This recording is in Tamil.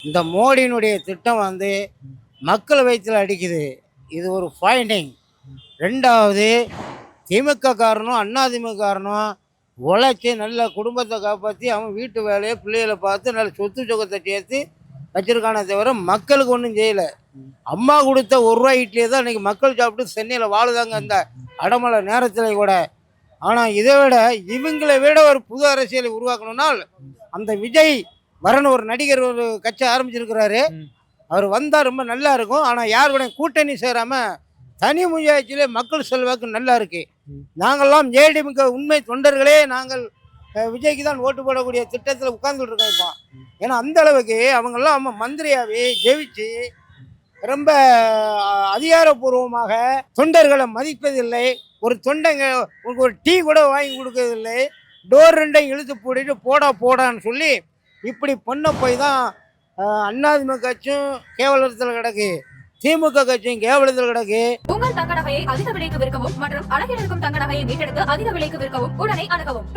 இந்த மோடியினுடைய திட்டம் மக்கள் வயிற்றில் அடிக்குது. இது ஒரு ஃபைண்டிங். 2வது, திமுக காரனும் அதிமுக காரனும் உழைச்சி நல்ல குடும்பத்தை காப்பாற்றி அவன் வீட்டு வேலையை பிள்ளைகளை பார்த்து நல்ல சொத்து சுகத்தை சேர்த்து வச்சிருக்கானே தவிர மக்களுக்கு ஒன்றும் செய்யலை. அம்மா கொடுத்த ₹1 இட்லியை தான் இன்றைக்கி மக்கள் சாப்பிட்டு சென்னையில் வாழுதாங்க அந்த அடமலை நேரத்தில் கூட. ஆனால் இதை விட இவங்களை விட ஒரு புது அரசியலை உருவாக்கணும்னால் அந்த விஜய் வரணும், ஒரு நடிகர் ஒரு கட்சி ஆரம்பிச்சிருக்கிறாரு. அவர் வந்தால் ரொம்ப நல்லா இருக்கும். ஆனால் யார் கூட கூட்டணி சேராமல் தனி முயற்சியிலே மக்கள் செல்வாக்கு நல்லா இருக்கு. நாங்கள்லாம் ஏடிஎம்கே உண்மை தொண்டர்களே நாங்கள் விஜய்க்கு தான் ஓட்டு போடக்கூடிய திட்டத்தில் உட்கார்ந்துட்டு இருக்கோம் இப்போ. ஏன்னா அந்த அளவுக்கு அவங்கெல்லாம் மந்திரியாவே ஜெயிச்சு ரொம்ப அதிகாரப்பூர்வமாக தொண்டர்களை மதிப்பதில்லை. ஒரு தொண்டைங்க ஒரு டீ கூட வாங்கி கொடுக்கறதில்லை. டோர் 2 இழுத்து போட்டுட்டு போடான்னு சொல்லி இப்படி பண்ண போய் தான் அதிமுக கட்சியும் கேவலத்தில் கிடக்கு, திமுக கட்சியும் கேவலத்தில் கிடக்கு. உங்கள் தங்க நகையை அதிக விலைக்கு விற்கவும் மற்றும் அழகில் இருக்கும் தங்க நகையை மீட்டெடுத்து அதிக விலைக்கு விற்கவும் உடனே அணுகவும்.